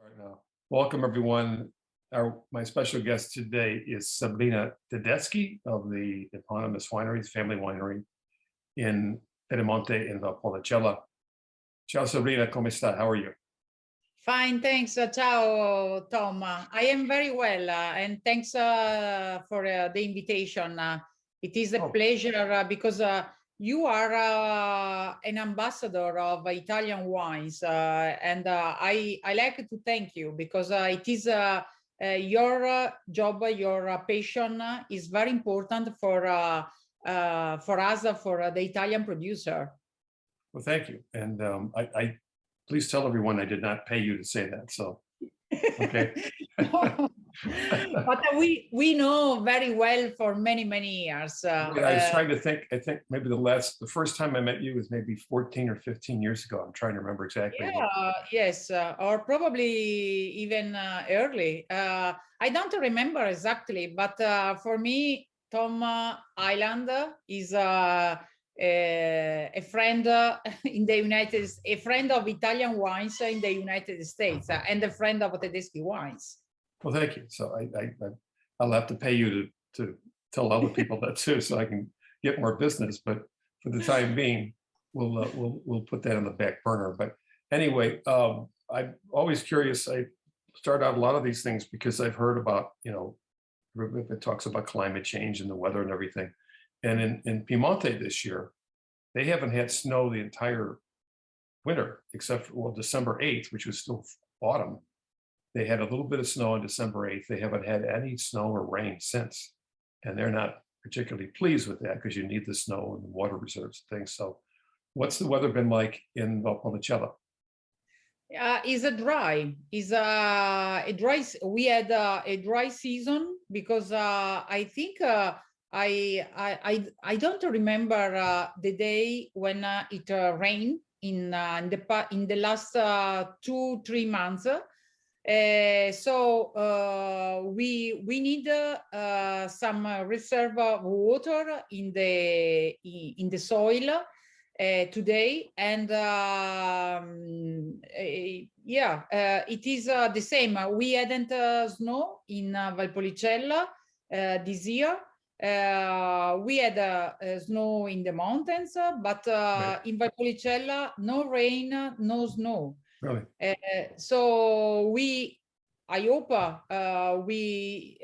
All right now. Welcome, everyone. My special guest today is Sabrina Tedeschi of the eponymous wineries, family winery in Piemonte in Valpolicella. Ciao, Sabrina, come sta? How are you? Fine, thanks. Ciao, Tom. I am very well, and thanks for the invitation. It is a Oh, pleasure because you are an ambassador of Italian wines, and I like to thank you because it is your job, your passion is very important for us, for the Italian producer. well, thank you. And I please tell everyone I did not pay you to say that. So, okay. But we know very well for many years. I was trying to think. I think maybe the first time I met you was maybe 14 or 15 years ago. I'm trying to remember exactly. Yeah, yes, or probably even early. I don't remember exactly, but for me, Tom Hyland is a friend in the a friend of Italian wines in the United States, and a friend of Tedeschi wines. Well, thank you. So I'll have to pay you to tell other people that too, so I can get more business. But for the time being, we'll put that on the back burner. But anyway, I'm always curious. I start out a lot of these things because I've heard about, it talks about climate change and the weather and everything. And in Piemonte this year, they haven't had snow the entire winter except for, well, December 8th, which was still autumn. They had a little bit of snow on December 8th. They haven't had any snow or rain since. And they're not particularly pleased with that because you need the snow and the water reserves and things. So what's the weather been like in Valpolicella? Is a dry. Is a dry. We had a dry season because I think I don't remember the day when it rained in the last 2-3 months. So we need some reserve of water in the soil today, and yeah, it is the same. We hadn't snow in Valpolicella this year. We had snow in the mountains, but Right. in Valpolicella, no rain, no snow. Really? So I hope we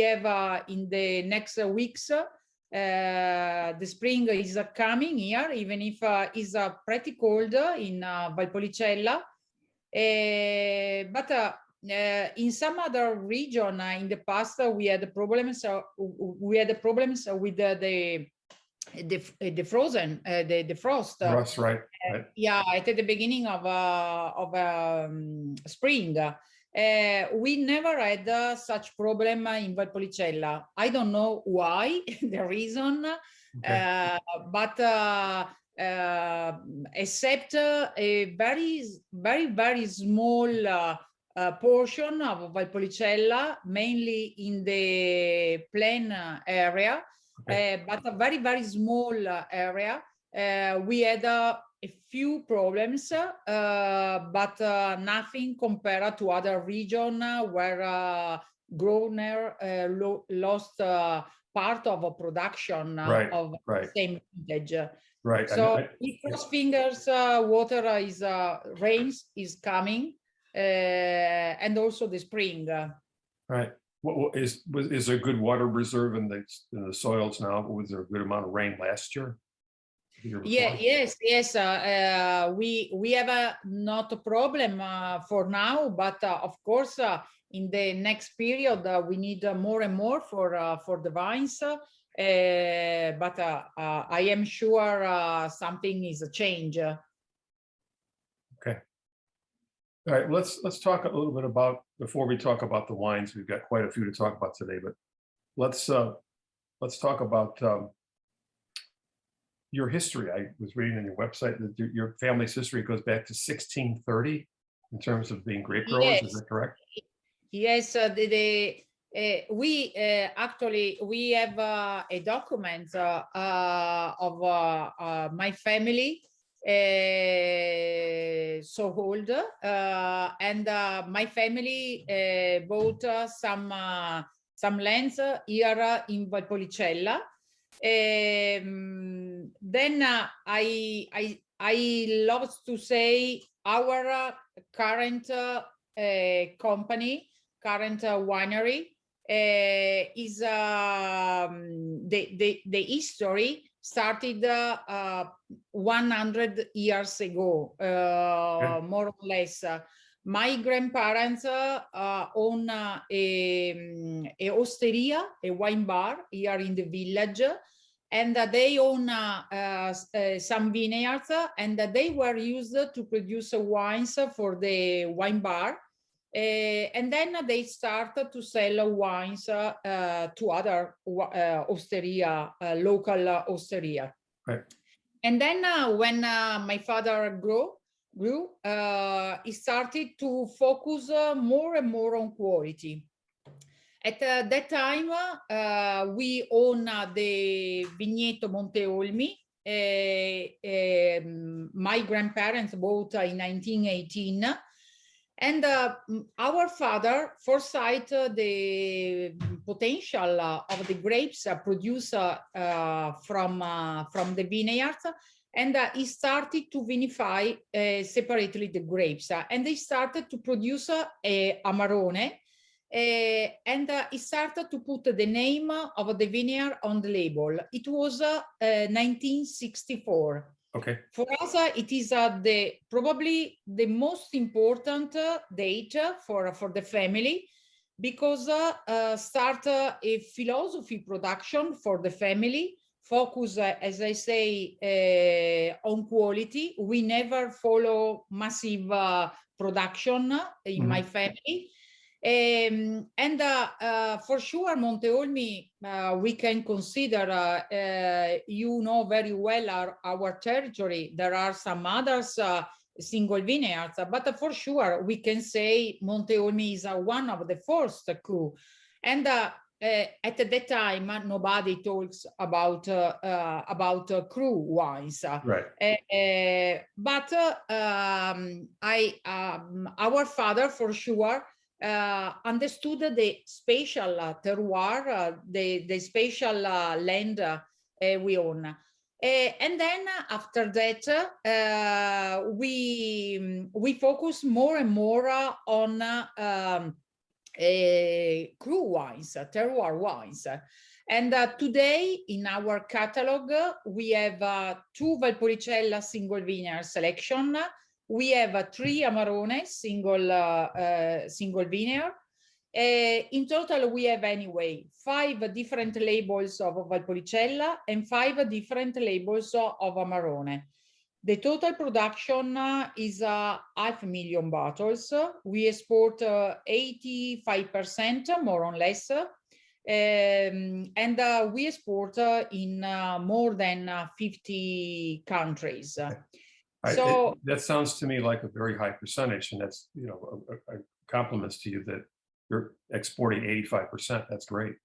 have in the next weeks. The spring is coming here, even if it's pretty cold in Valpolicella. But in some other region in the past, we had problems. We had problems with the frozen, the frost. Ross, right. Yeah, at the beginning of spring. We never had such problem in Valpolicella. I don't know why, the reason, Okay. but except a very small portion of Valpolicella, mainly in the plain area, Okay. but a very small area. We had a few problems, but nothing compared to other region where grower lost part of a production of same vintage. Right. So we cross fingers, water is rains is coming, and also the spring. Right. What is there good water reserve in the soils now? Was there a good amount of rain last year? Yeah, yes. We have not a problem for now, but of course, in the next period, we need more and more for the vines. But I am sure something is a change. Okay. All right. Let's talk a little bit about, before we talk about the wines. We've got quite a few to talk about today, but let's talk about your history. I was reading on your website that your family's history goes back to 1630 in terms of being grape growers. Yes. Is that correct? Yes, we actually we have a document of my family. so old, and my family bought some lands here in Valpolicella. Then I love to say our current company, current winery is the history started 100 years ago, more or less. My grandparents own a osteria, a wine bar here in the village, and they own some vineyards, and they were used to produce wines for the wine bar. And then they started to sell wines to other osteria, local osteria. Right. And then when my father grew, he started to focus more and more on quality. At that time, we own the Vigneto Monte Olmi. My grandparents bought in 1918. And our father foresight the potential of the grapes produced from the vineyards, and he started to vinify separately the grapes, and they started to produce Amarone, and he started to put the name of the vineyard on the label. It was 1964. Okay. For us, it is probably the most important date for the family, because start a philosophy production for the family, focus, as I say, on quality. We never follow massive production in my family. And for sure, Monte Olmi, we can consider, you know very well our territory. There are some others single vineyards, but for sure we can say Monte Olmi is one of the first cru. And at that time, nobody talks about cru wines. Right. But our father, for sure, understood the spatial terroir, the spatial land we own. And then after that, we focus more and more on cru wines, terroir wines. And today in our catalog, we have 2 Valpolicella single vineyard selection. We have 3 Amarone single vineyard. In total, we have anyway 5 different labels of Valpolicella and 5 different labels of Amarone. The total production is 500,000 bottles. We export 85% more or less. And we export in more than 50 countries. So that sounds to me like a very high percentage, and that's, you know, a compliments to you that you're exporting 85%. That's great.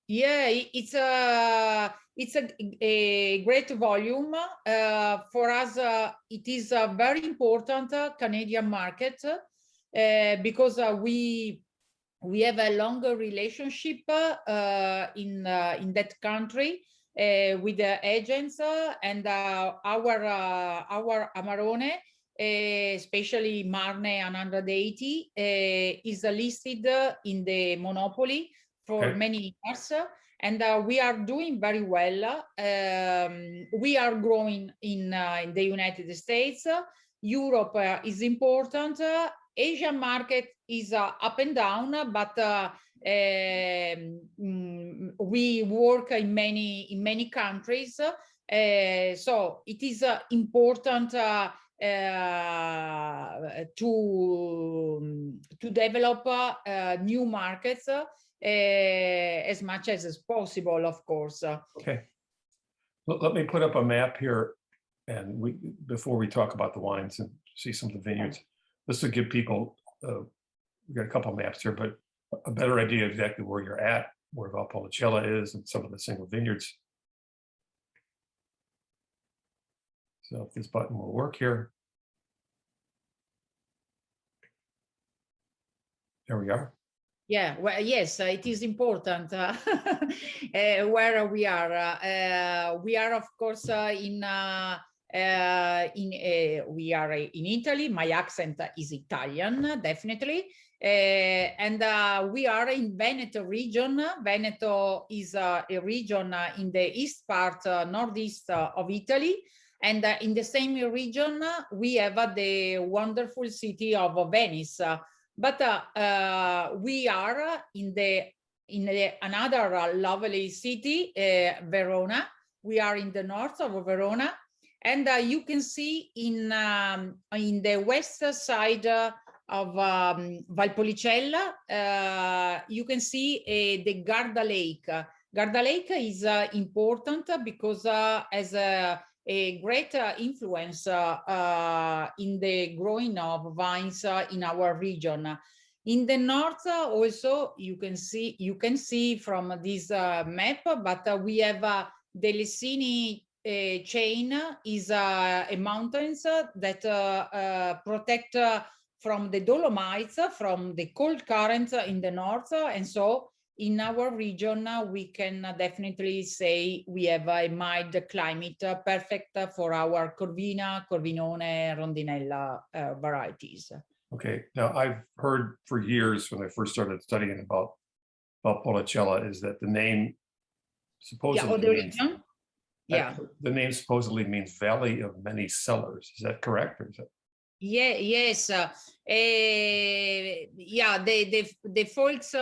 Yeah, it's a great volume for us. It is a very important Canadian market because we have a longer relationship in that country. With the agents and our Amarone, especially Marne 180, is listed in the monopoly for many years, and we are doing very well. We are growing in the United States. Europe is important. Asian market is up and down, but we work in many countries, so it is important to develop new markets as much as possible, of course. Okay, let me put up a map here, and before we talk about the wines and see some of the vineyards, this will give people we got a couple of maps here, but a better idea of exactly where you're at, where Valpolicella is, and some of the single vineyards. So if this button will work here. There we are. Yeah, well, yes, it is important where we are. We are, of course, we are in Italy. My accent is Italian, definitely. And we are in Veneto region. Veneto is a region in the east part, northeast of Italy. And in the same region, we have the wonderful city of Venice. But we are in another lovely city, Verona. We are in the north of Verona, and you can see in the west side of Valpolicella, you can see the Garda Lake. Garda Lake is important because as a great influence in the growing of vines in our region. In the north, also you can see from this map, but we have the Lessini chain is a mountains that protect from the Dolomites, from the cold currents in the north, and so in our region, we can definitely say we have a mild climate, perfect for our Corvina, Corvinone, Rondinella varieties. Okay, now I've heard for years when I first started studying about Valpolicella is that the name supposedly means, the name supposedly means Valley of Many Cellars. Is that correct, or is that? Yeah, yes. Yeah, the folks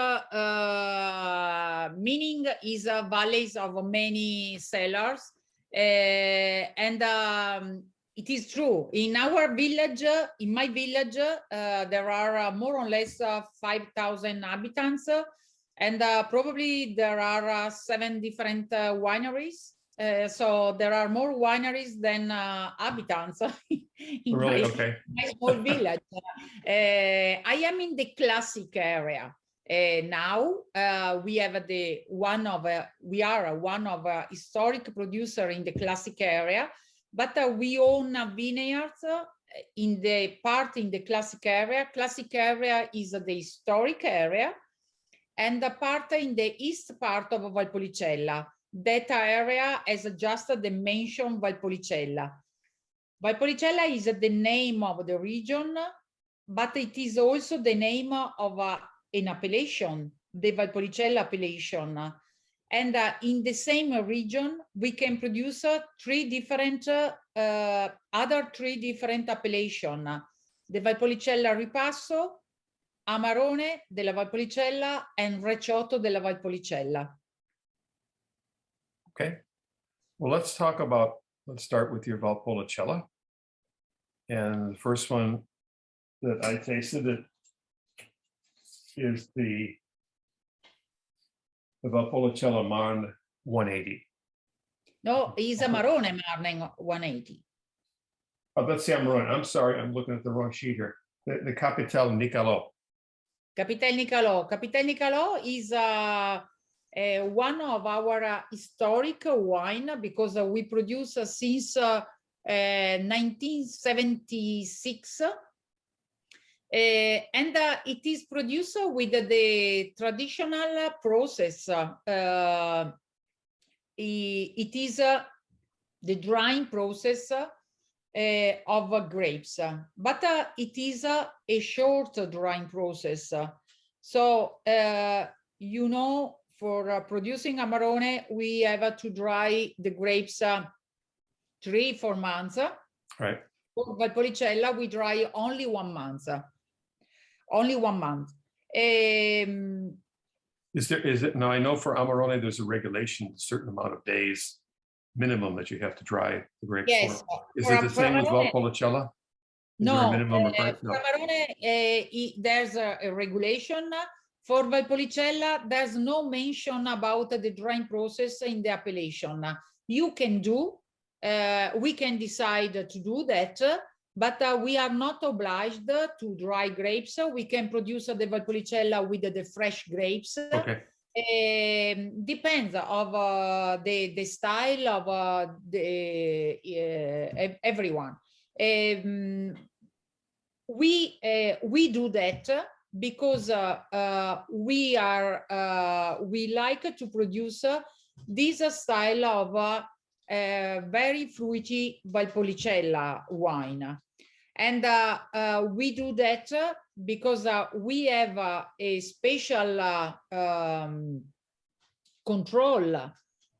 meaning is valleys of many cellars. And it is true. In our village, in my village, there are more or less 5,000 inhabitants. And probably there are 7 different wineries. So there are more wineries than inhabitants in really? Okay. my small village. I am in the classic area. Now we have we are one of a historic producer in the classic area, but we own vineyards in the classic area. Classic area is the historic area, and the part in the east part of Valpolicella. That area has just the mention Valpolicella. Valpolicella is the name of the region, but it is also the name of an appellation, the Valpolicella appellation. And in the same region, we can produce other 3 different appellations: the Valpolicella Ripasso, Amarone della Valpolicella, and Recioto della Valpolicella. Okay, well, let's start with your Valpolicella. And the first one that I tasted is the Valpolicella Marne 180. No, it's Amarone Marne 180. Oh, that's the Amarone. I'm sorry, I'm looking at the wrong sheet here. The Capital Niccolo. Capital Niccolo. Capital Niccolo is one of our historic wine because we produce since 1976. And it is produced with the traditional process. It is the drying process of grapes, but it is a short drying process. So, you know, for producing Amarone, we have to dry the grapes 3-4 months. Right. For Valpolicella, we dry only 1 month. Only 1 month. Is it now? I know for Amarone, there's a regulation, a certain amount of days minimum that you have to dry the grapes Yes. for. Is it the same with Valpolicella? No, minimum for Amarone, there's a regulation. For Valpolicella, there's no mention about the drying process in the appellation. You can do, we can decide to do that, but we are not obliged to dry grapes. We can produce the Valpolicella with the fresh grapes. Okay. Depends of the style of everyone. We do that because we like to produce this style of very fruity Valpolicella wine. And we do that because we have a special control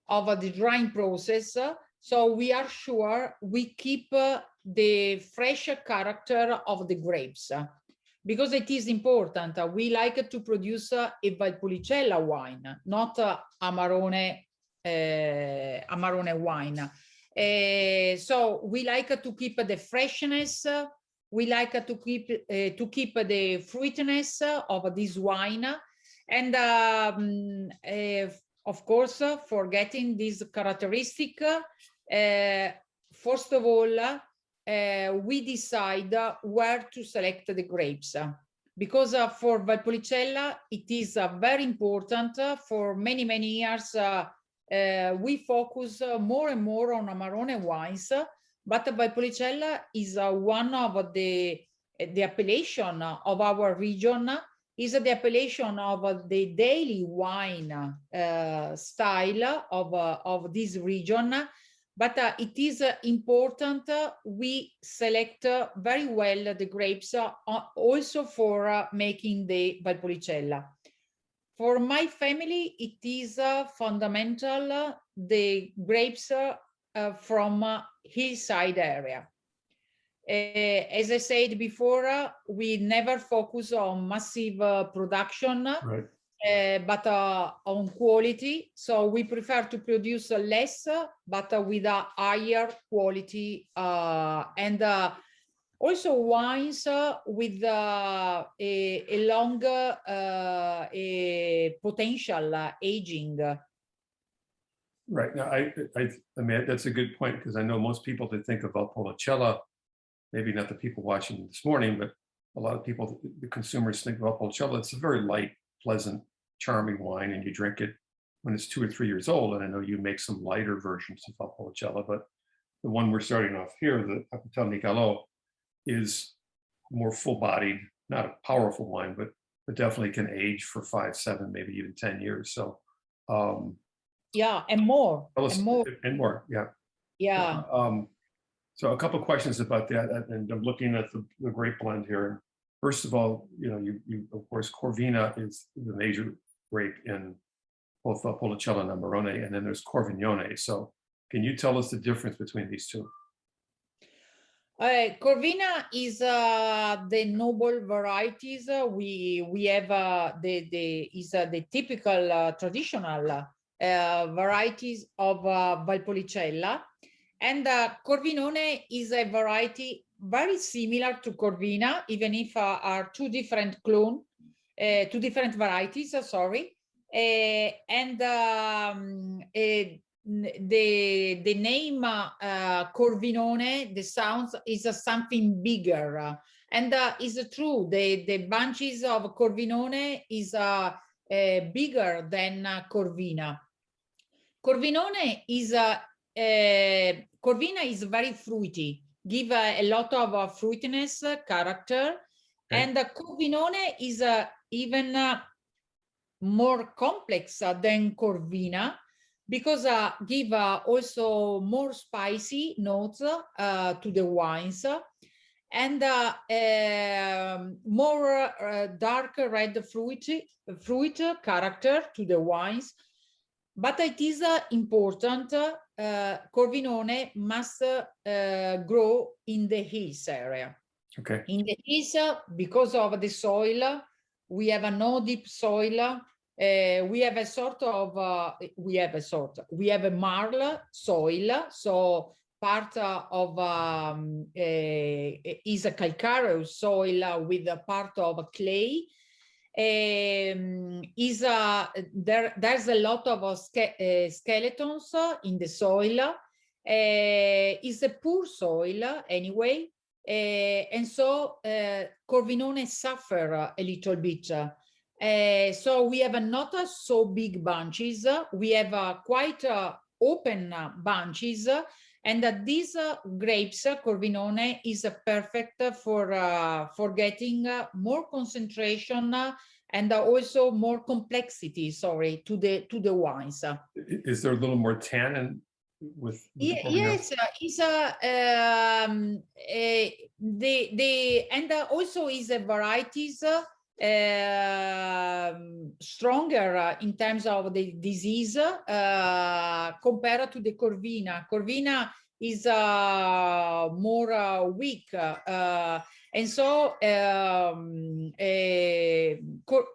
of the drying process. So we are sure we keep the fresh character of the grapes, because it is important. We like to produce a Valpolicella wine, not Amarone wine. So we like to keep the freshness. We like to keep the fruitiness of this wine, and of course, forgetting this characteristic. First of all, we decide where to select the grapes, because for Valpolicella it is very important. For many years we focus more and more on Amarone wines, but Valpolicella is one of the appellation of our region, is the appellation of the daily wine style of this region. But it is important we select very well the grapes also for making the Valpolicella. For my family, it is fundamental the grapes from hillside area. As I said before, we never focus on massive production, Right. but on quality. So we prefer to produce less, but with a higher quality, and also wines with a longer potential aging. Right. Now, I mean, that's a good point, because I know most people that think of Valpolicella, maybe not the people watching this morning, but a lot of people, the consumers, think of Valpolicella. It's a very light, pleasant, charming wine, and you drink it when it's 2 or 3 years old. And I know you make some lighter versions of Valpolicella, but the one we're starting off here, the Capital Niccolo, is more full-bodied, not a powerful wine, but definitely can age for 5, 7, maybe even 10 years. So yeah, and more, and more, yeah. Yeah. So a couple of questions about that, and I'm looking at the grape blend here. First of all, you know, you of course, Corvina is the major grape in both Valpolicella and Amarone, and then there's Corvignone. So can you tell us the difference between these two? Corvina is the noble varieties. We have the typical traditional varieties of Valpolicella, and Corvinone is a variety very similar to Corvina, even if are two different varieties. Sorry, and the name Corvinone, the sounds is something bigger, and is true. The bunches of Corvinone is bigger than Corvina. Corvinone is Corvina is very fruity, give a lot of fruitiness character, okay. And Corvinone is even more complex than Corvina, because give also more spicy notes to the wines, and more dark red fruit character to the wines. But it is important, Corvinone must grow in the hills area. Okay. In the hills, because of the soil, we have a no deep soil. We have a sort of, we have a marl soil. So part of is a calcareous soil with a part of clay. There's a lot of skeletons in the soil. It's a poor soil anyway, and so Corvinone suffer a little bit. So we have not so big bunches. We have quite open bunches, And that these grapes, Corvinone, is perfect for getting more concentration and also more complexity, sorry, to the wines. Is there a little more tannin with the Corvinone? Yes, is and also is a varieties stronger in terms of the disease compared to the Corvina. Corvina is more weak, and so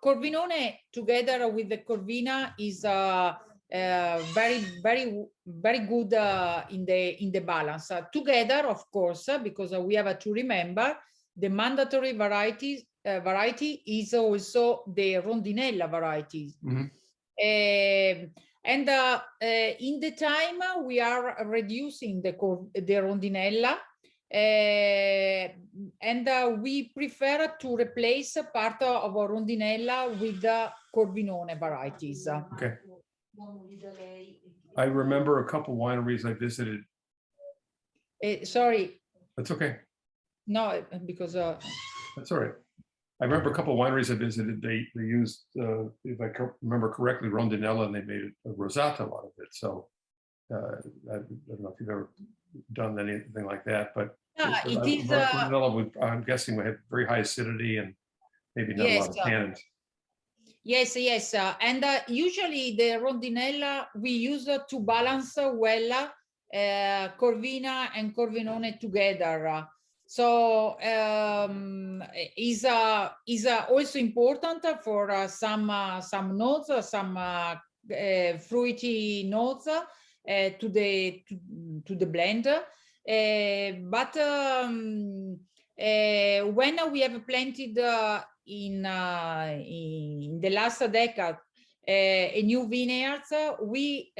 Corvinone together with the Corvina is very good in the balance. Together, of course, because we have to remember the mandatory variety is also the Rondinella variety. Mhm. And in the time we are reducing the Rondinella, and we prefer to replace part of Rondinella with the Corvinone varieties. Okay. I remember a couple wineries I visited. Sorry, That's okay. no, because That's all right. I remember a couple wineries I visited. They used, if I remember correctly, Rondinella, and they made a rosato out of it. So I don't know if you've ever done anything like that, but yeah, it is. Rondinella would, I'm guessing, would have very high acidity and maybe not a lot of tannins. Yes, and usually the Rondinella we use to balance well Corvina and Corvinone together. So is also important for some notes, some fruity notes to the blend. But when we have planted in the last decade a new vineyards, we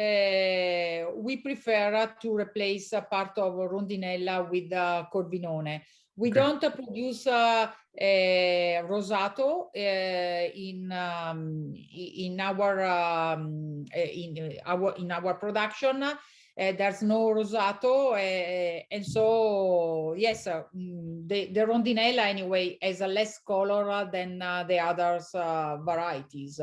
prefer to replace a part of Rondinella with Corvinone. We don't produce rosato in our production. There's no rosato, and so yes, the Rondinella anyway has a less color than the others varieties.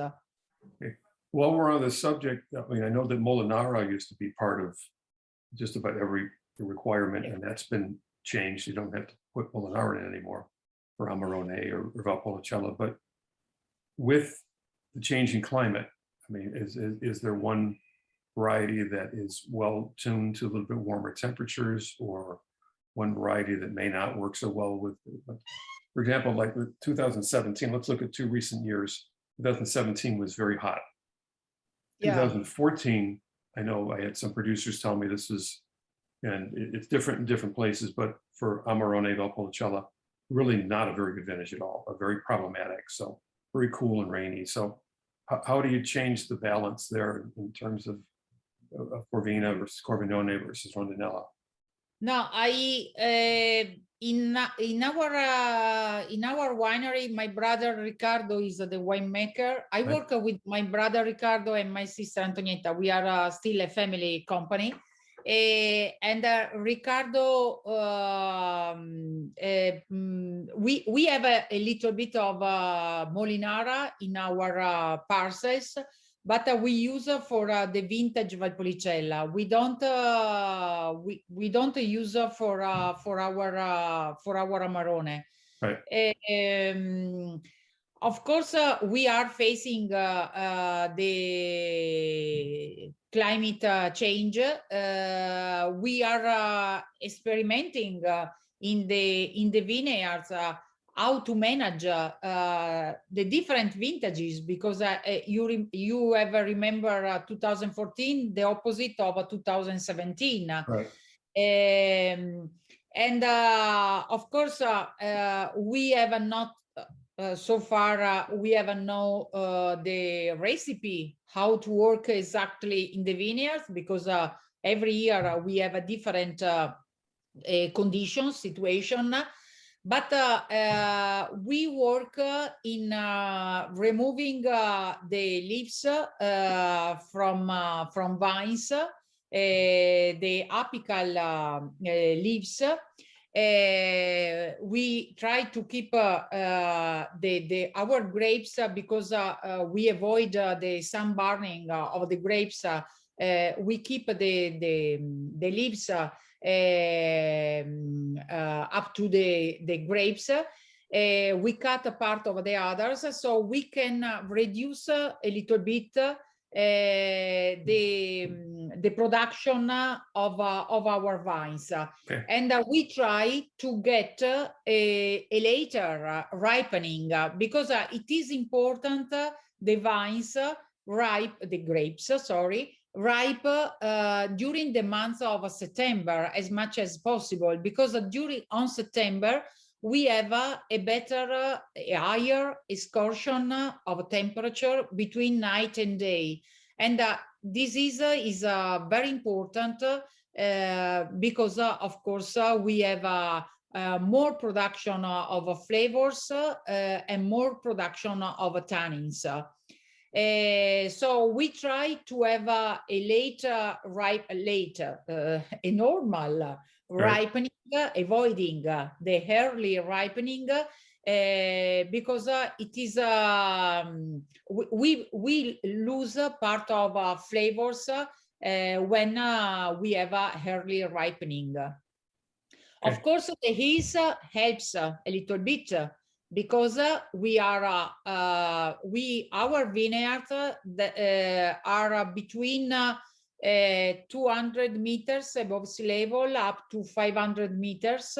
Okay. While we're on the subject, I mean, I know that Molinara used to be part of just about every requirement, and that's been changed. You don't have to put Molinara in anymore for Amarone or Valpolicella. But with the changing climate, I mean, is there one variety that is well tuned to a little bit warmer temperatures, or one variety that may not work so well with, for example, like with 2017, let's look at 2 recent years. 2017 was very hot. Yeah. 2014, I know I had some producers tell me this was, and it's different in different places, but for Amarone Valpolicella, really not a very good vintage at all, very problematic. So very cool and rainy. So how do you change the balance there in terms of Corvina versus Corvinone versus Rondinella? No, in our winery, my brother Ricardo is the winemaker. I work with my brother Ricardo and my sister Antonietta. We are still a family company. And Ricardo, we have a little bit of Molinara in our parcels, but we use for the vintage Valpolicella. We don't use for our Amarone. Right. Of course, we are facing the climate change. We are experimenting in the vineyards how to manage the different vintages, because you ever remember 2014, the opposite of 2017. Right. And of course, we have not so far we haven't know the recipe how to work exactly in the vineyards, because every year we have a different condition situation. But we work in removing the leaves from vines the apical leaves. We try to keep our grapes because we avoid the sun burning of the grapes. We keep the leaves up to the grapes. We cut a part of the others, so we can reduce a little bit the production of our vines. Okay. And we try to get a later ripening because it is important the vines the grapes, sorry, ripe during the month of September as much as possible, because on September we have a better, a higher excursion of temperature between night and day. And this is very important because, of course, we have more production of flavors and more production of tannins. So we try to have a normal ripening, avoiding the early ripening, because it is we lose part of flavors when we have early ripening. Okay. Of course, the heat helps a little bit because our vineyards are between 200 meters above sea level up to 500 meters.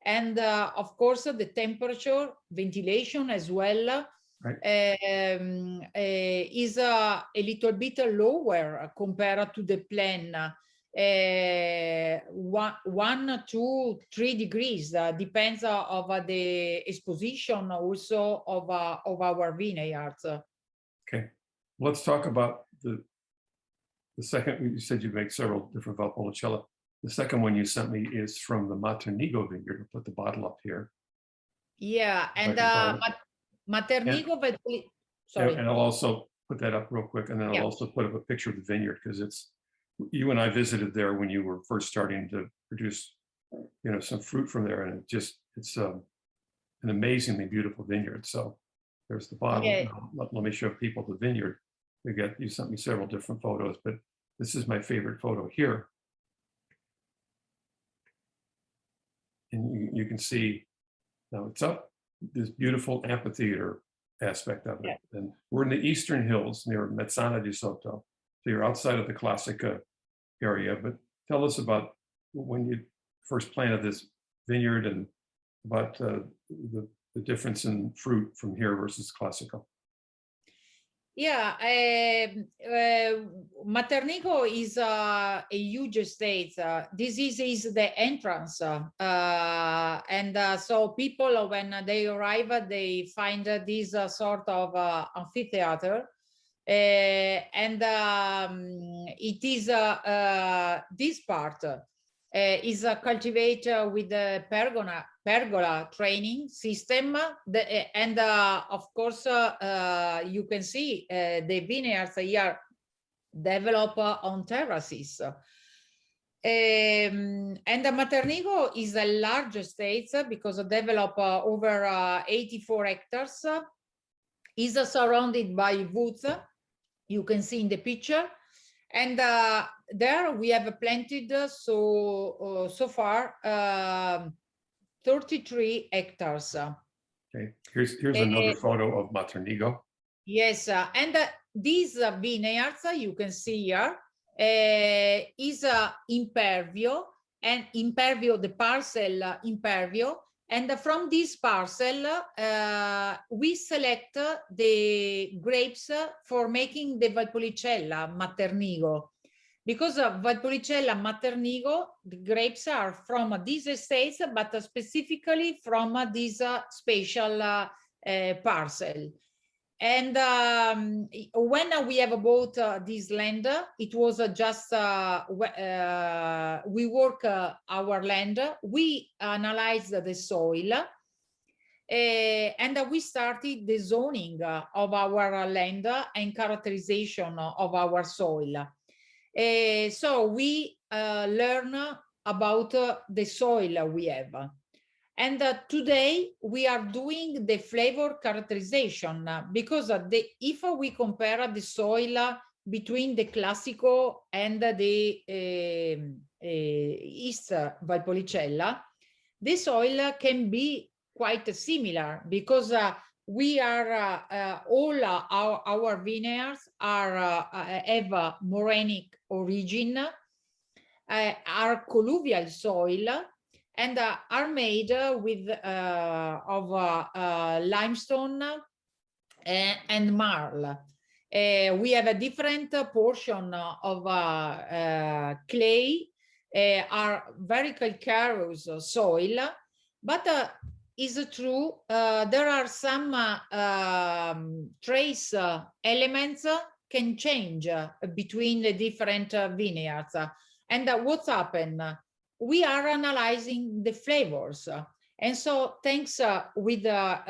And of course, the temperature, ventilation as well, right, is a little bit lower compared to the plain. 1, 2, 3 degrees, depends of the exposition also of our vineyards. Okay, let's talk about the second. You said you make several different Valpolicella. The second one you sent me is from the Maternigo vineyard. I'll put the bottle up here. Yeah, and Maternigo, sorry. And I'll also put that up real quick, and then I'll also put up a picture of the vineyard, because it's, you and I visited there when you were first starting to produce, some fruit from there, and it's an amazingly beautiful vineyard. So there's the bottle. Yeah. Let me show people the vineyard. You sent me several different photos, but this is my favorite photo here. And you can see, now it's up, this beautiful amphitheater aspect of it. Yeah. And we're in the Eastern Hills near Mezzana di Sotto. So you're outside of the Classica area, but tell us about when you first planted this vineyard and about the difference in fruit from here versus Classica. Yeah, Maternigo is a huge estate. This is the entrance, and so people, when they arrive, they find this sort of amphitheater, and it is this part is cultivated with the pergola training system, and of course you can see the vineyards here develop on terraces. And the Maternigo is a large estate because it develop over 84 hectares, is surrounded by woods, you can see in the picture. And there we have planted so far 33 hectares. Okay, here's another photo of Maternigo. Yes, and these vineyards you can see here is impervio, and impervio, the parcel impervio. And from this parcel, we select the grapes for making the Valpolicella Maternigo. Because of Valpolicella Maternigo, the grapes are from these estates, but specifically from this special parcel. And when we have bought this land, it was just, we work our land, we analyzed the soil, and we started the zoning of our land and characterization of our soil. So we learn about the soil we have. And today we are doing the flavor characterization because if we compare the soil between the Classico and the East Valpolicella, the soil can be quite similar because we are all our vineyards are have a morenic origin, are colluvial soil, and are made with of limestone and marl. We have a different portion of clay, are very calcareous soil, but is true there are some trace elements can change between the different vineyards. And what's happened? We are analyzing the flavors. And so thanks with the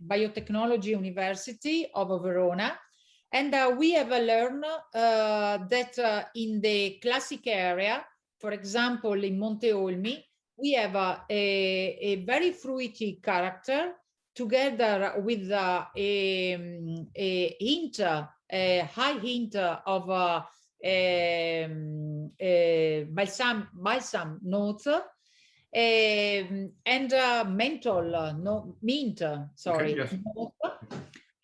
Biotechnology University of Verona, and we have learned that in the classic area, for example, in Monte Olmi, we have a very fruity character together with a hint, a high hint of balsam notes, and menthol, mint, sorry. Okay, yes. Note.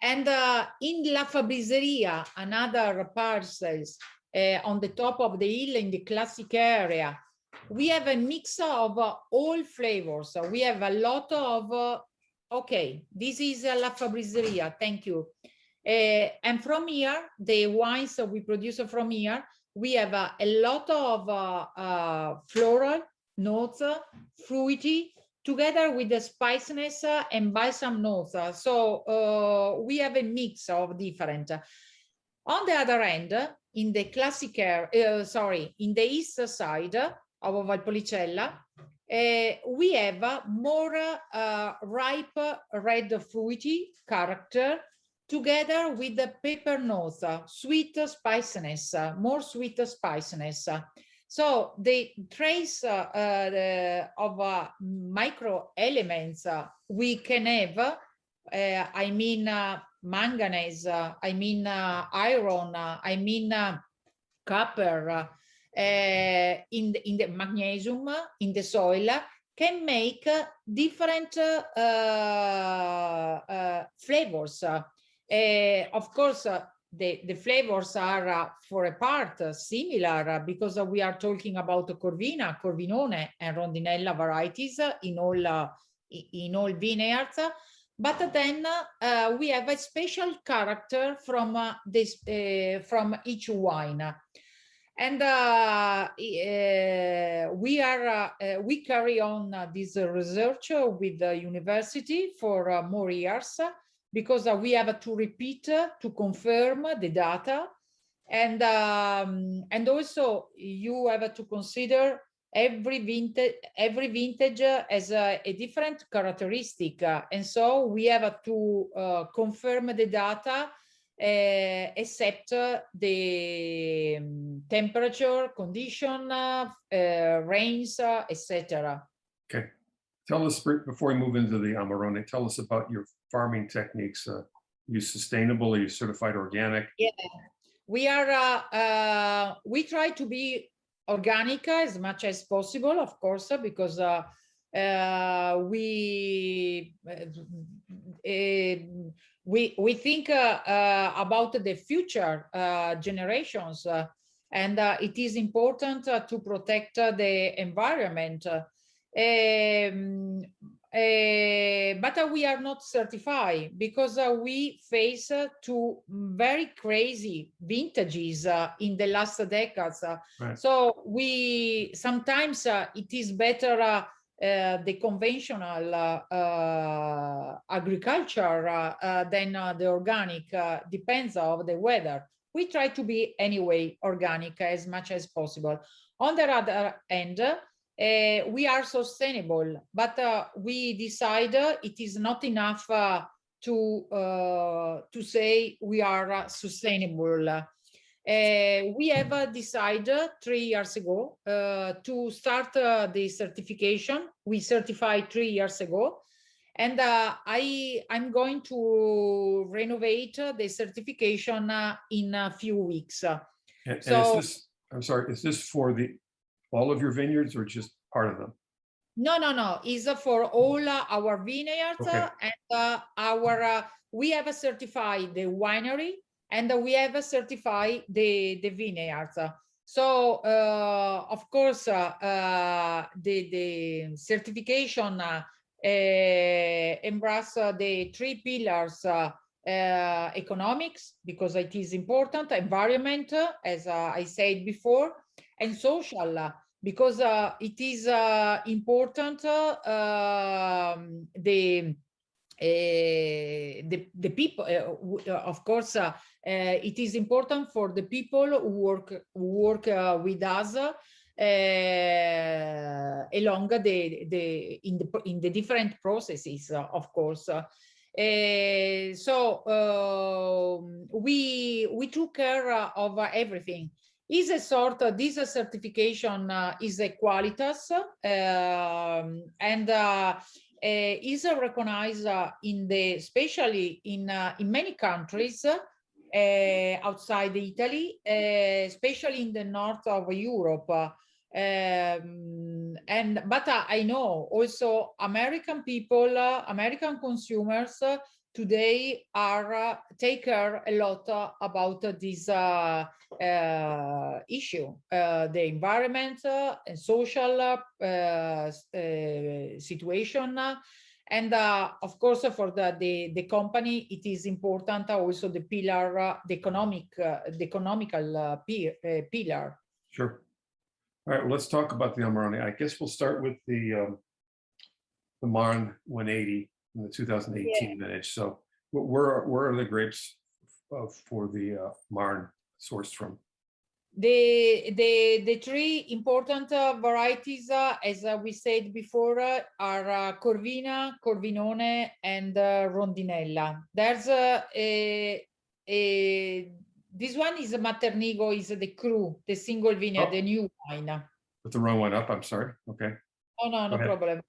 And in La Fabriceria, another parcels on the top of the hill in the classic area, we have a mix of all flavors. So we have a lot of, okay, this is La Fabriceria, thank you. And from here, the wines that we produce from here, we have a lot of floral notes, fruity, together with the spiciness and balsam notes. So we have a mix of different. On the other end, in the classic sorry, in the east side of Valpolicella, we have more ripe red fruity character together with the pepper notes, sweet spiciness, more sweet spiciness. So the trace of micro elements we can have, I mean manganese, I mean iron, I mean copper, in the magnesium in the soil, can make different flavors. Of course, the flavors are for a part similar because we are talking about Corvina, Corvinone, and Rondinella varieties in all vineyards. But then we have a special character from from each wine. And we carry on this research with the university for more years, because we have to repeat to confirm the data, and also you have to consider every vintage has a different characteristic, and so we have to confirm the data, except the temperature, condition, rains, etc. Okay. Tell us, before we move into the Amarone, tell us about your farming techniques. Are you sustainable? Are you certified organic? Yeah, we are. We try to be organic as much as possible, of course, because we think about the future generations, and it is important to protect the environment. But we are not certified because we face two very crazy vintages in the last decades. Right. So we sometimes it is better the conventional agriculture than the organic, depends on the weather. We try to be anyway organic as much as possible. On the other end, we are sustainable, but we decide it is not enough to say we are sustainable. We have decided 3 years ago to start the certification. We certified 3 years ago, and I'm going to renovate the certification in a few weeks. And So, is this, I'm sorry, is this for all of your vineyards or just part of them? no, it's for all our vineyards. Okay. And we have certified the winery, and we have certified the vineyards. So of course the certification embrace the 3 pillars: economics, because it is important; environment, as I said before; and social, because it is important. The people, of course, it is important for the people who work with us along in the different processes, of course. So we took care of everything. Is a sort of this certification is a qualitas, and is recognized especially in many countries outside Italy, especially in the north of Europe. But I know also American people, American consumers today are take care a lot about this issue, the environment and social situation. And of course, for the company, it is important also the pillar, the economical pillar. Sure. All right, well, let's talk about the Amarone. I guess we'll start with the Marne 180 in the 2018 vintage. So where are the grapes for the Marne sourced from? The 3 important varieties, as we said before, are Corvina, Corvinone, and Rondinella. There's this one is a Maternigo, is the cru, the single vineyard, the new wine. Put the wrong one up, I'm sorry. Okay. Oh, no problem.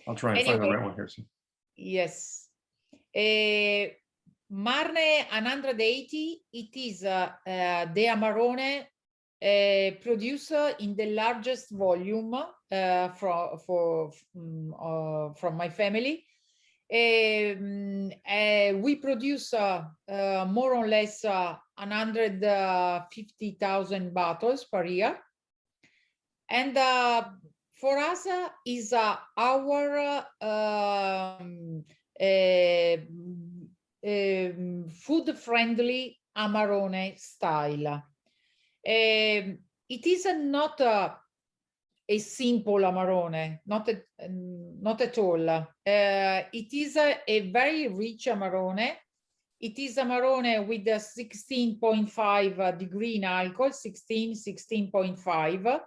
I'll try and find the right one here. So. Yes. Marne 180, it is the Amarone produced in the largest volume from my family. We produce more or less 150,000 bottles per year, and for us is our food-friendly Amarone style. It is not a simple Amarone, not at all. It is a very rich Amarone. It is Amarone with a 16.5 degree in alcohol, 16.5.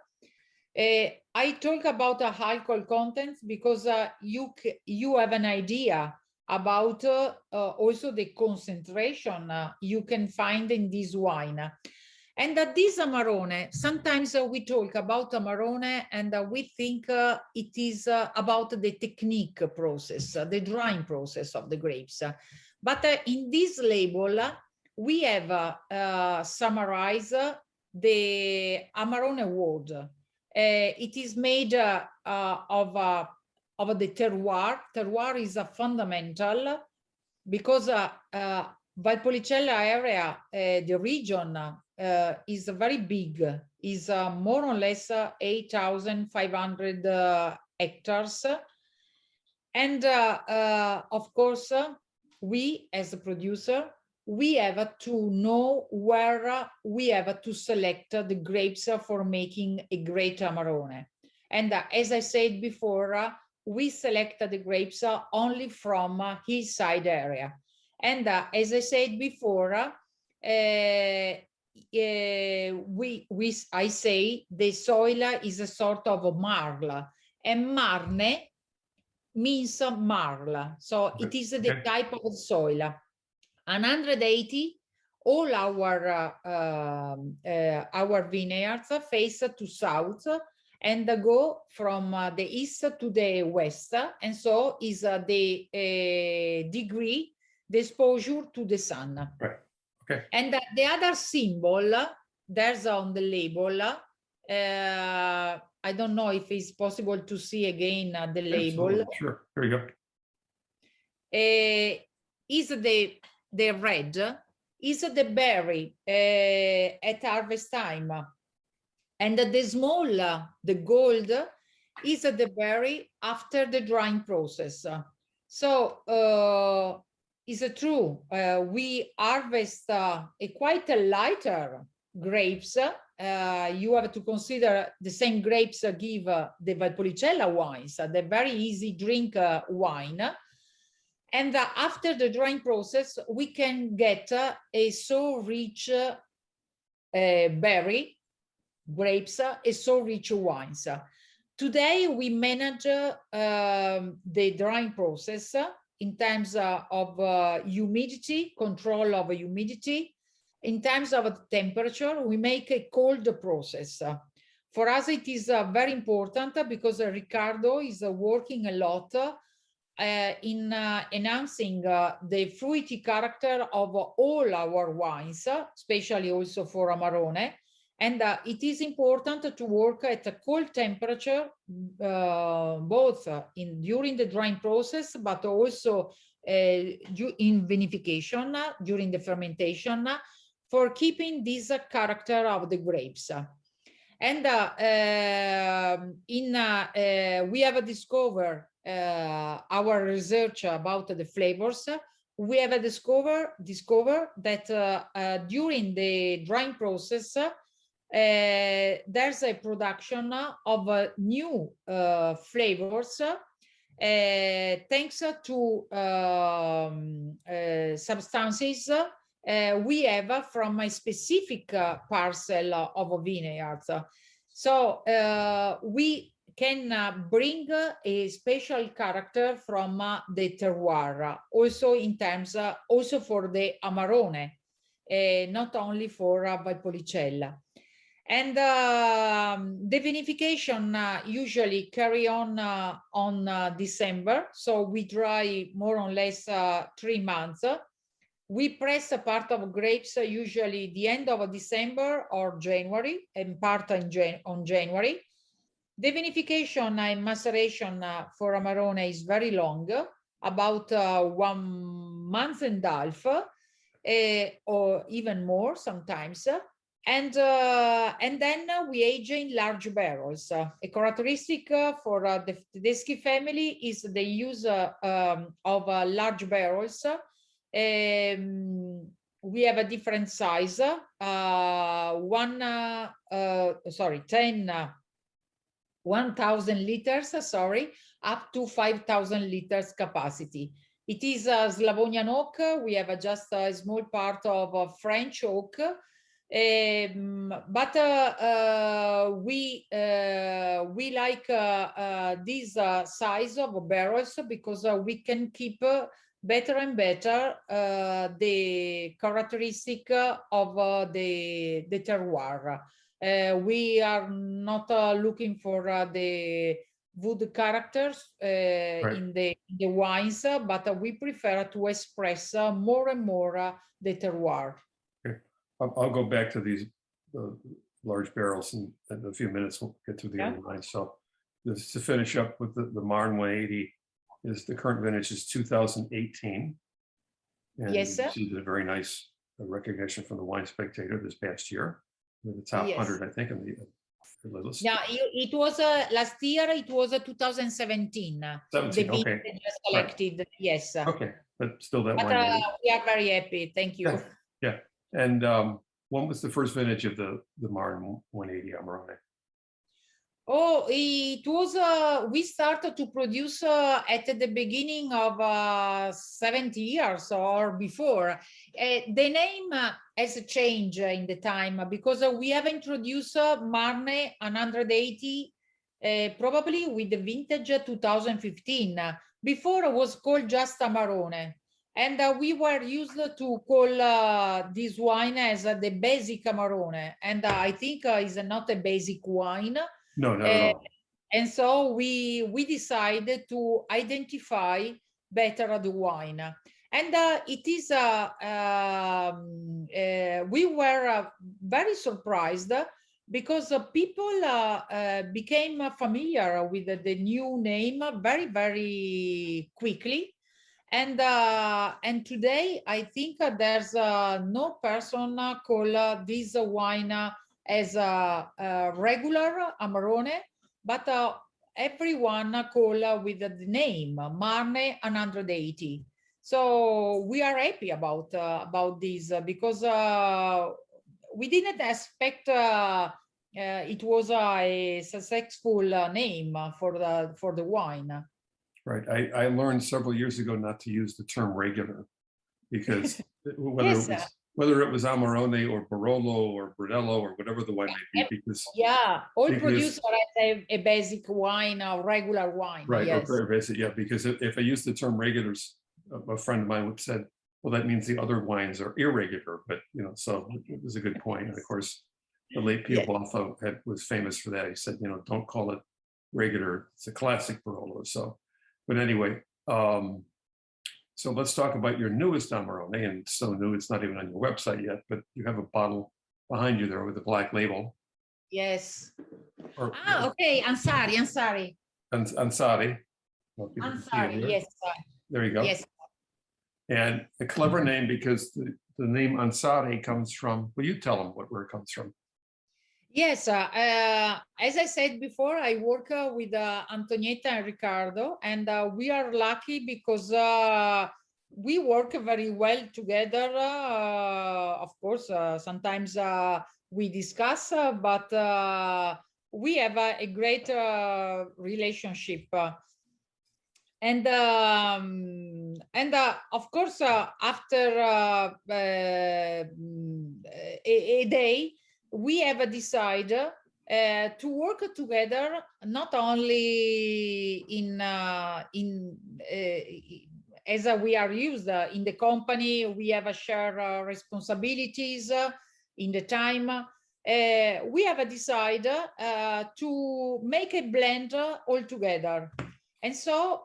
I talk about the alcohol content because you have an idea about also the concentration you can find in this wine. And this Amarone, sometimes we talk about Amarone and we think it is about the technique process, the drying process of the grapes. But in this label, we have summarized the Amarone word. It is made of the terroir. Terroir is a fundamental because Valpolicella area, the region, is very big, is more or less 8,500 hectares. And of course, we as a producer, we have to know where we have to select the grapes for making a great Amarone. And as I said before, we select the grapes only from hillside area. And as I said before, I say the soil is a sort of marl, and Marne means marl. So it is the type of soil. 180 all our vineyards face to south and go from the east to the west, and so is the degree, the exposure to the sun. Right. Okay. And the other symbol there's on the label. I don't know if it's possible to see again the label. Absolutely. Sure. Here you go. Is the red is the berry at harvest time, and the small, the gold, is the berry after the drying process. So is it true? We harvest a quite a lighter grapes. You have to consider the same grapes give the Valpolicella wines, the very easy drink wine. And after the drying process, we can get a so rich berry, grapes, a so rich wines. Today, we manage the drying process in terms of humidity, control of humidity. In terms of temperature, we make a cold process. For us, it is very important because Riccardo is working a lot in enhancing the fruity character of all our wines, especially also for Amarone. And it is important to work at a cold temperature, both during the drying process, but also in vinification, during the fermentation, for keeping this character of the grapes. And we have discovered our research about the flavors. We have discovered that during the drying process, there's a production of new flavors thanks to substances we have from a specific parcel of vineyards. So we can bring a special character from the terroir, also in terms, also for the Amarone, not only for Valpolicella. And the vinification usually carry on December, so we dry more or less 3 months. We press a part of grapes usually the end of December or January, and part on January. The vinification and maceration for Amarone is very long, about 1.5 months, or even more sometimes. And then we age in large barrels. A characteristic for the Tedeschi family is the use of large barrels. We have a different size, 1,000 liters, up to 5,000 liters capacity. It is a Slavonian oak. We have just a small part of French oak. But we like this size of barrels because we can keep better and better the characteristic of the terroir. We are not looking for the wood characters in the wines, but we prefer to express more and more the terroir. Okay. I'll go back to these large barrels in a few minutes. We'll get through the other lines. So just to finish up with the Marne 180, is the current vintage is 2018. And yes, sir. you did a very nice recognition from the Wine Spectator this past year, with the top 100, I think, in the list. Yeah, it was last year. It was 2017. 17, the okay. selected, right. Yes. Okay, but still that but, wine. We are very happy. Thank you. Yeah. And when was the first vintage of the Marne 180 Amarone? Oh, it was, we started to produce at the beginning of 70 years or before. The name has changed in the time because we have introduced Marne 180 probably with the vintage 2015. Before it was called just Amarone. And we were used to call this wine as the basic Amarone. And I think is not a basic wine. No, not at all. And so we decided to identify better the wine. And it is, we were very surprised because people became familiar with the new name very, very quickly. And today, I think there's no person call this wine as a regular Amarone, but everyone call with the name Marne 180. So we are happy about this because we didn't expect it was a successful name for the wine. Right. I learned several years ago not to use the term regular because Yes, whether it was Amarone or Barolo or Brunello or whatever the wine may be, because all producers have a basic wine, a regular wine. right, Yes. or very basic, yeah. Because if I use the term regulars, a friend of mine said, "Well, that means the other wines are irregular." But so it was a good point. And of course, the late Pio Boffo was famous for that. He said, "Don't call it regular; it's a classic Barolo." So. But anyway, so let's talk about your newest Amarone, and it's so new it's not even on your website yet, but you have a bottle behind you there with a black label. Yes. Or, okay, Ansari. Ansari. Ansari, yes. There you go. Yes. And a clever name because the name Ansari comes from, well, you tell them where it comes from. Yes, as I said before, I work with Antonietta and Ricardo, and we are lucky because we work very well together. Of course, sometimes we discuss, but we have a great relationship. And of course, after a day, we have decided to work together, not only as we are used in the company, we have a shared responsibilities in the time. We have decided to make a blend all together. And so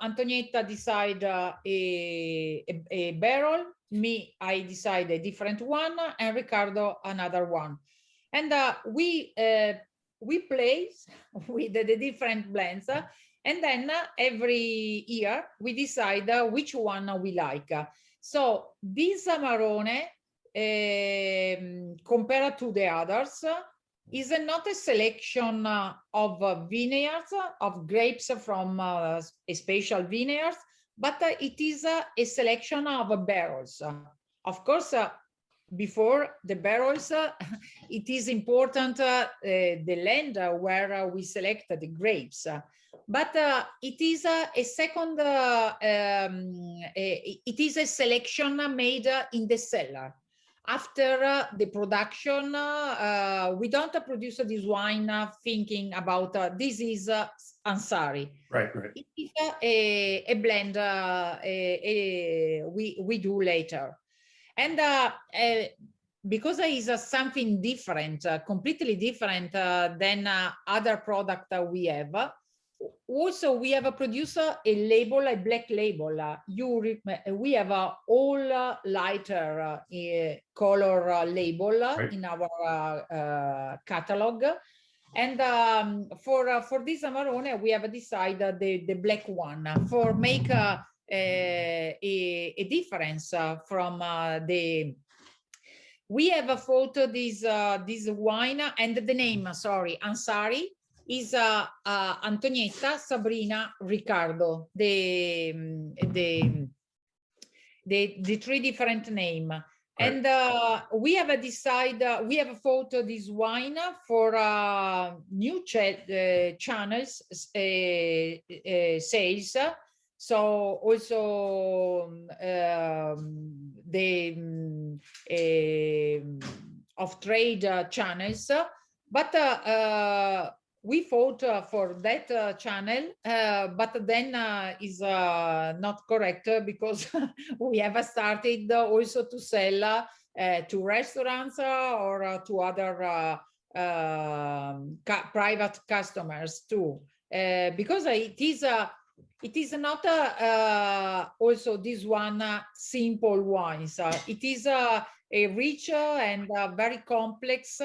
Antonietta decided a barrel, me, I decide a different one, and Ricardo another one. And we play with the different blends, and then every year we decide which one we like. So this Amarone, compared to the others, is not a selection of vineyards, of grapes from a special vineyards, but it is a selection of barrels. Of course, before the barrels, it is important the land where we select the grapes. But it is a second, it is a selection made in the cellar. After the production, we don't produce this wine thinking about this is Ansari. Right. It is a blend we do later. And because it is something different, completely different than other product we have. Also, we have produced a label, a black label. We have all lighter color label in our catalog. And for this Amarone, we have decided the black one for make a difference from the. We have a photo this wine and the name. Sorry, Ansari is Antonietta, Sabrina, Ricardo. The three different names. Right. And we have decided, we have a photo this wine for new channels sales. So also the of trade channels, but we fought for that channel, but then is not correct because we have started also to sell to restaurants or to other private customers too, because it is not also this one simple wines. It is a rich and very complex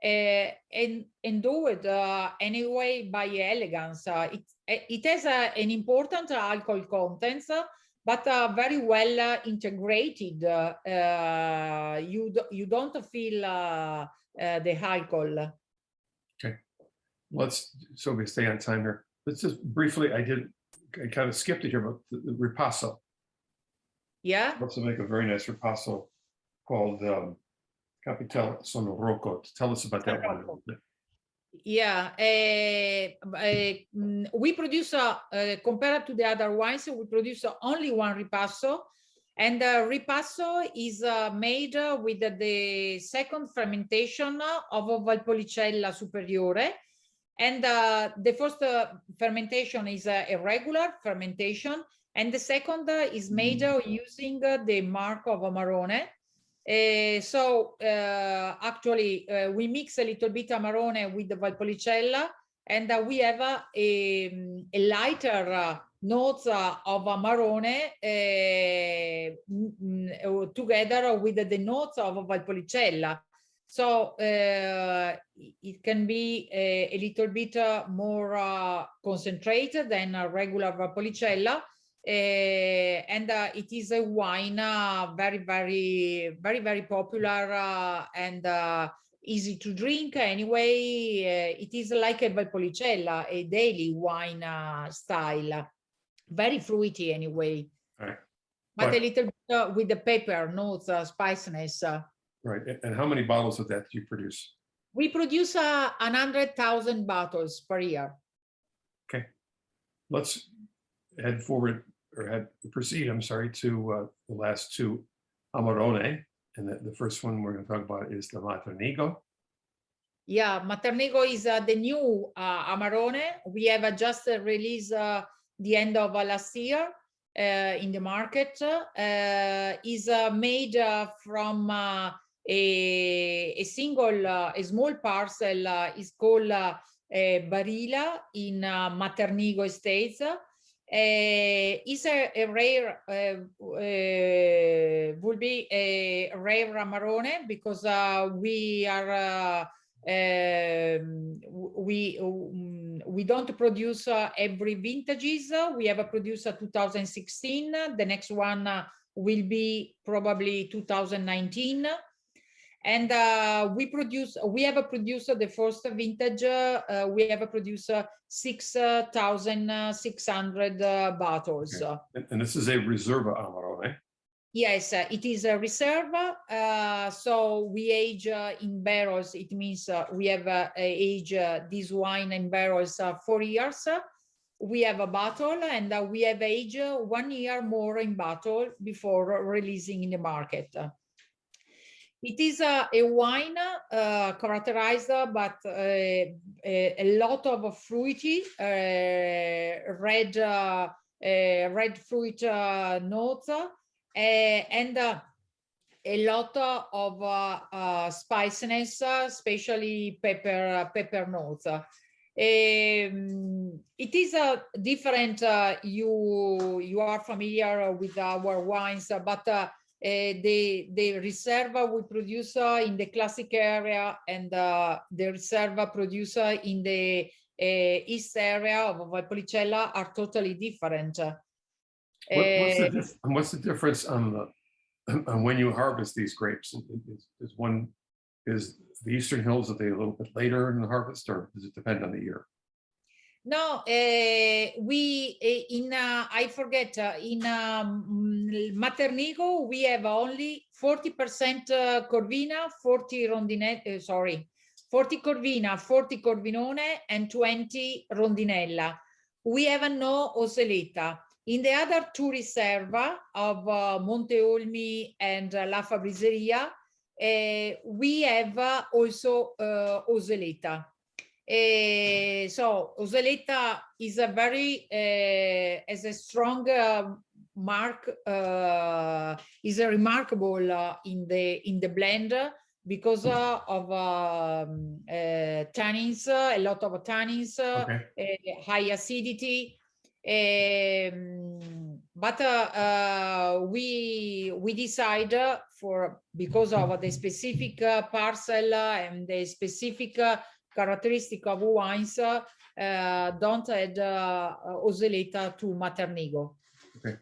and do it anyway by elegance. It has an important alcohol content, but very well integrated. You don't feel the alcohol. Okay, so we stay on time here. Let's just briefly, I kind of skipped it here, but the ripasso. Yeah. Let's make a very nice ripasso called Capital Sono Rocco. Tell us about that one. Yeah, we produce, compared to the other wines, we produce only one ripasso. And ripasso is made with the second fermentation of Valpolicella Superiore. And the first fermentation is a regular fermentation. And the second is made using the mark of Amarone. So actually we mix a little bit Amarone with the Valpolicella, and we have a lighter notes of Amarone together with the notes of Valpolicella. So it can be a little bit more concentrated than a regular Valpolicella. And it is a wine very popular and easy to drink anyway. It is like a Valpolicella, a daily wine style, very fruity anyway. Right. But a little bit with the pepper notes, spiciness. Right. And how many bottles of that do you produce? We produce 100,000 bottles per year. Okay, let's head forward, or proceed, I'm sorry, to the last two Amarone. And the first one we're going to talk about is the Maternigo. Yeah, Maternigo is the new Amarone. We have just released the end of last year in the market. Is made from a small parcel is called Barilla in Maternigo Estates. Is a rare, will be a rare Amarone because we are we don't produce every vintages. We have produced 2016. The next one will be probably 2019. And we have produced the first vintage. We have produced 6,600 bottles. Okay. And this is a Reserva Amarone. Yes, it is a Reserva. So we age in barrels. It means we have age this wine in barrels 4 years. We have a bottle, and we have age 1 year more in bottle before releasing in the market. It is a wine characterized by a lot of fruity, red fruit notes, and a lot of spiciness, especially pepper notes. It is different. You are familiar with our wines, but the Reserva we produce in the classic area, and the Reserva producer in the east area of Valpolicella are totally different. What's the difference on when you harvest these grapes? Is the Eastern Hills, are they a little bit later in the harvest, or does it depend on the year? No, I forget, in Maternigo, we have only 40% Corvina, 40 Rondinella, 40 Corvina, 40 Corvinone, and 20 Rondinella. We have no Oseletta. In the other two Reserva of Monteolmi and La Fabriseria, we have also Oseletta. So Oseletta is a very has a strong mark, is a remarkable in the blend because of tannins, a lot of tannins, high acidity. But we decide because of the specific parcel and the specific characteristic of wines, don't add Oseletta to Maternigo. Okay,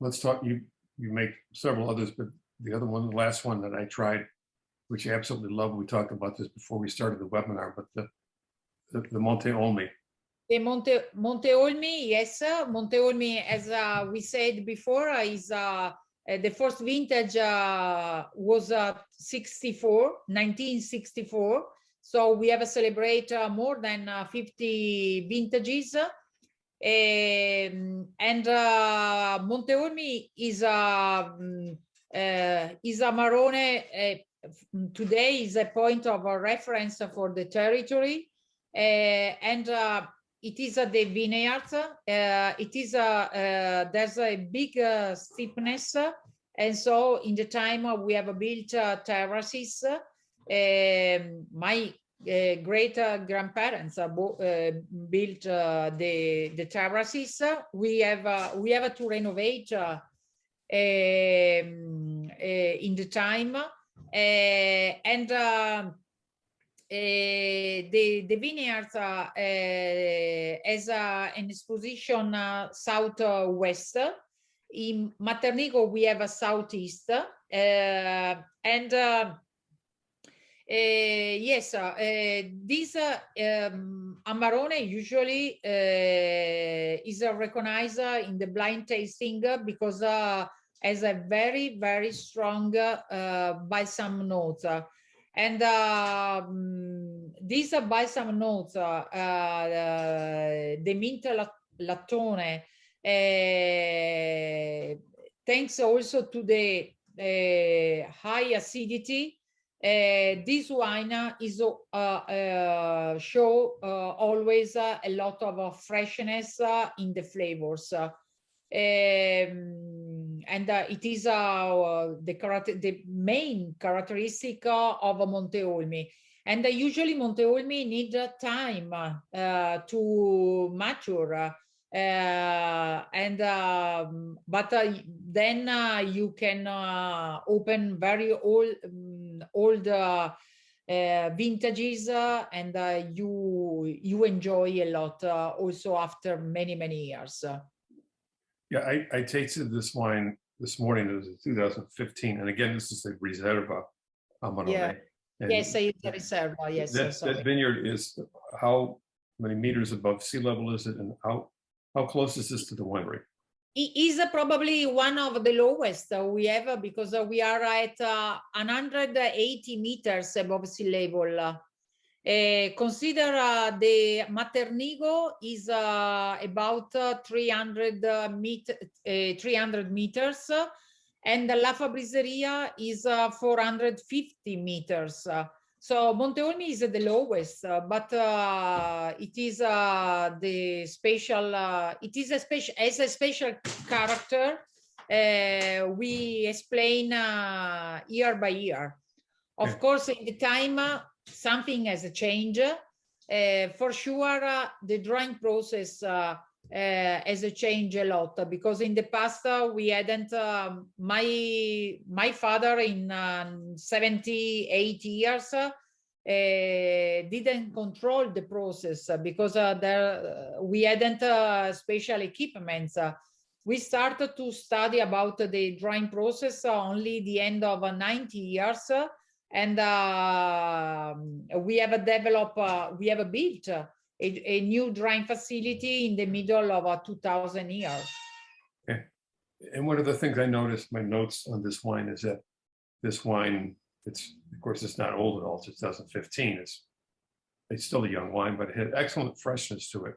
let's talk. You make several others, but the other one, the last one that I tried, which I absolutely love. We talked about this before we started the webinar, but the Monte Olmi. The Monte Olmi, yes, Monte Olmi, as we said before, is the first vintage was 1964. So we have celebrate more than 50 vintages. And Monte Olmi is a Marrone. Today is a point of reference for the territory, and it is the vineyards. It is there's a big steepness, and so in the time we have built terraces. My great grandparents built the terraces. We have to renovate in the time, and the vineyards has an exposition southwest. In Maternigo we have a southeast, and yes, this Amarone usually is recognized in the blind tasting because has a very, very strong balsam notes. And these balsam notes, the mint latone, thanks also to the high acidity, this wine is show always a lot of freshness in the flavors. And it is the main characteristic of Monte Olmi. And usually Monte Olmi need time to mature. But then you can open very old vintages, and you enjoy a lot also after many years. Yeah, I tasted this wine this morning. It was in 2015, and again, this is a Riserva Amarone. Yeah. Yes, it's a Riserva. Yes, that vineyard is how many meters above sea level is it, and how close is this to the winery? It is probably one of the lowest we have, because we are at 180 meters above sea level. Consider the Maternigo is about 300 meters, and the La Fabriceria is 450 meters. So Monte Olmi is the lowest, but it is the special. It is as a special character. We explain year by year. Of course, in the time something has changed. For sure, the drying process has changed a lot, because in the past we hadn't. My father in 78 years didn't control the process, because we hadn't special equipment. We started to study about the drying process only the end of 90 years. And we have built a new drying facility in the middle of 2000 years. Okay. And one of the things I noticed, my notes on this wine, is that this wine, it's, of course, it's not old at all. It's 2015. It's still a young wine, but it had excellent freshness to it.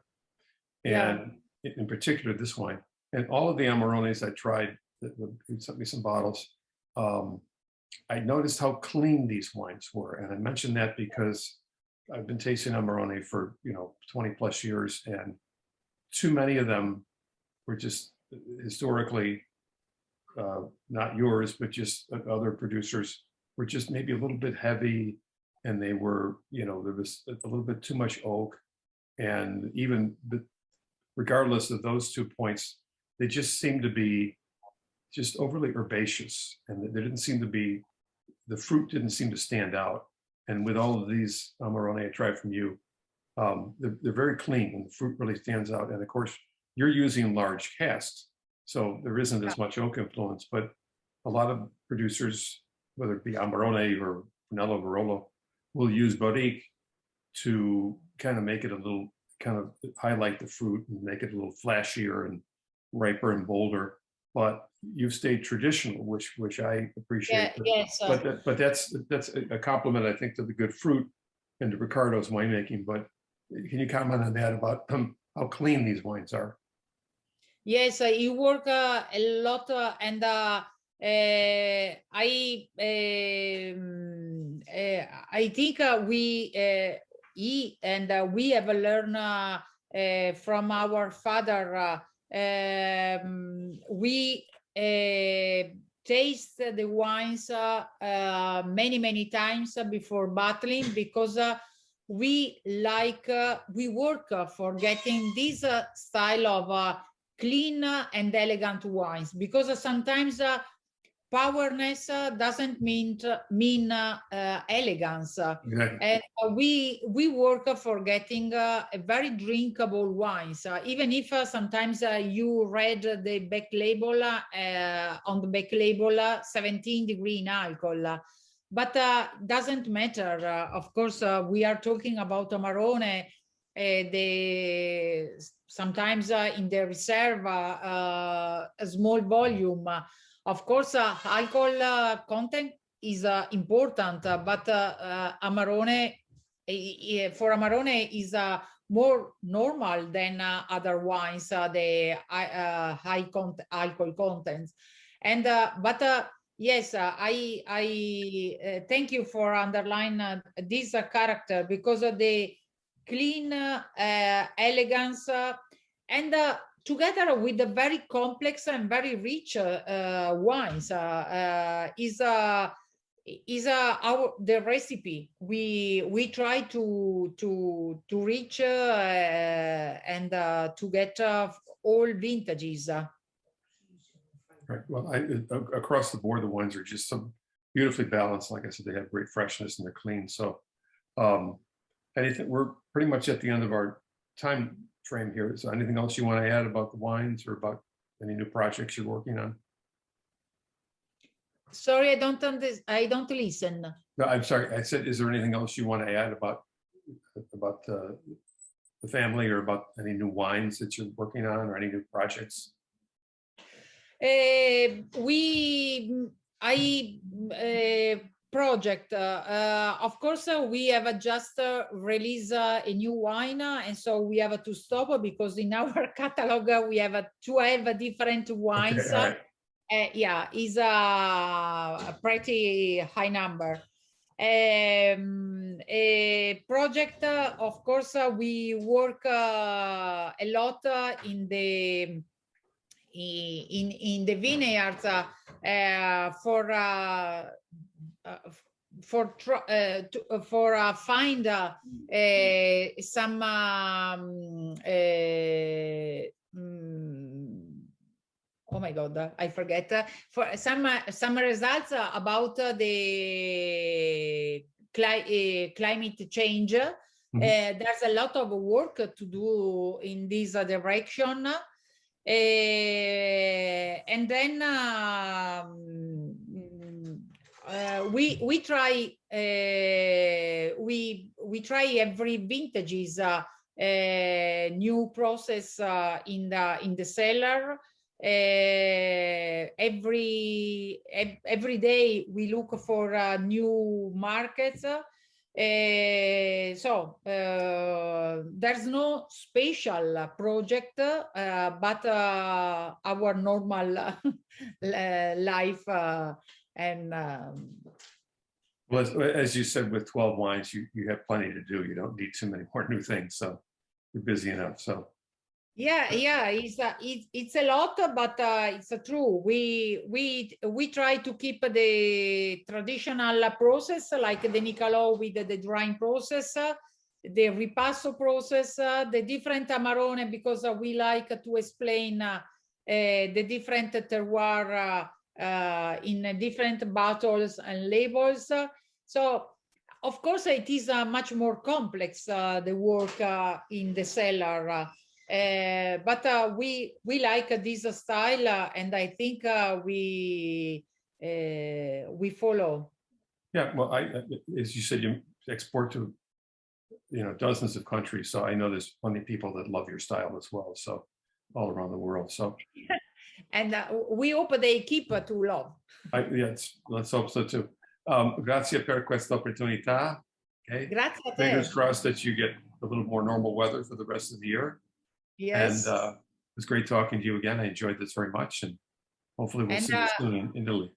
And in particular, this wine, and all of the Amarones I tried, you sent me some bottles. I noticed how clean these wines were. And I mentioned that because I've been tasting Amarone for 20 plus years, and too many of them were just historically not yours, but just other producers were just maybe a little bit heavy, and they were, there was a little bit too much oak, and even regardless of those 2 points, they just seemed to be just overly herbaceous, and there didn't seem to be, the fruit didn't seem to stand out. And with all of these Amarone I tried from you, they're very clean, and the fruit really stands out. And of course, you're using large casks, so there isn't as much oak influence. But a lot of producers, whether it be Amarone or Brunello Barolo, will use barrique to kind of make it a little, kind of highlight the fruit and make it a little flashier and riper and bolder. But you've stayed traditional, which I appreciate. Yes. But that's a compliment, I think, to the good fruit and to Ricardo's winemaking. But can you comment on that, about how clean these wines are? Yes, you work a lot, and I think we have learned from our father. We taste the wines many times before bottling, because we work for getting this style of clean and elegant wines, because sometimes powerness doesn't mean elegance. Exactly. And we work for getting a very drinkable wines, even if sometimes you read the back label, on the back label 17-degree in alcohol, but doesn't matter. Of course, we are talking about Amarone. Sometimes in the reserve, a small volume. Of course, alcohol content is important, but Amarone, for Amarone, is more normal than other wines, the high alcohol contents. And but yes, I thank you for underlining this character, because of the clean elegance, and together with the very complex and very rich wines, is the recipe we try to reach, and to get all vintages. Right. Well, across the board, the wines are just so beautifully balanced. Like I said, they have great freshness and they're clean. So anything, we're pretty much at the end of our time frame here. Is there anything else you want to add about the wines, or about any new projects you're working on? Sorry, I don't listen. No, I'm sorry. I said, is there anything else you want to add about the family, or about any new wines that you're working on, or any new projects? Project, of course, we have just released a new wine, and so we have to stop, because in our catalog we have 12 different wines. Okay, right. Yeah, is a pretty high number. A project, of course, we work a lot in the vineyards, for find some oh my God, I forget, for some results about the climate change. There's a lot of work to do in this direction. And then we try every vintages new process in the cellar. Every day we look for new markets. So there's no special project, but our normal life, and Well, as you said, with 12 wines, you have plenty to do. You don't need too many more new things. So you're busy enough. So Yeah, it's a lot, but it's true. We try to keep the traditional process, like the Niccolò with the drying process, the ripasso process, the different Amarone, because we like to explain the different terroir in different bottles and labels. So, of course, it is much more complex, the work in the cellar. But we like this style, and I think we follow. yeah, well, as you said, you export to dozens of countries. So I know there's plenty of people that love your style as well. So all around the world. So And we hope they keep to love. yes, let's hope so too. Grazie per questa opportunità. Okay. Grazie a te. Fingers crossed that you get a little more normal weather for the rest of the year. Yes. And it was great talking to you again. I enjoyed this very much, and hopefully we'll see you soon in Italy.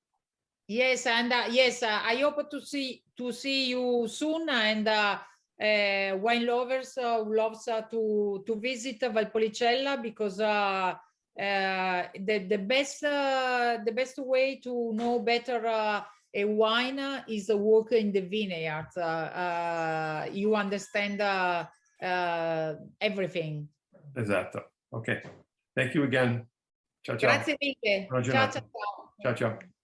Yes, and yes, I hope to see you soon. And wine lovers loves to visit Valpolicella, because the best way to know better a wine is a walk in the vineyard. You understand everything. Esatto. Okay. Thank you again. Ciao, ciao. Grazie mille. Buona Ciao, giornata. ciao, ciao. Ciao, ciao.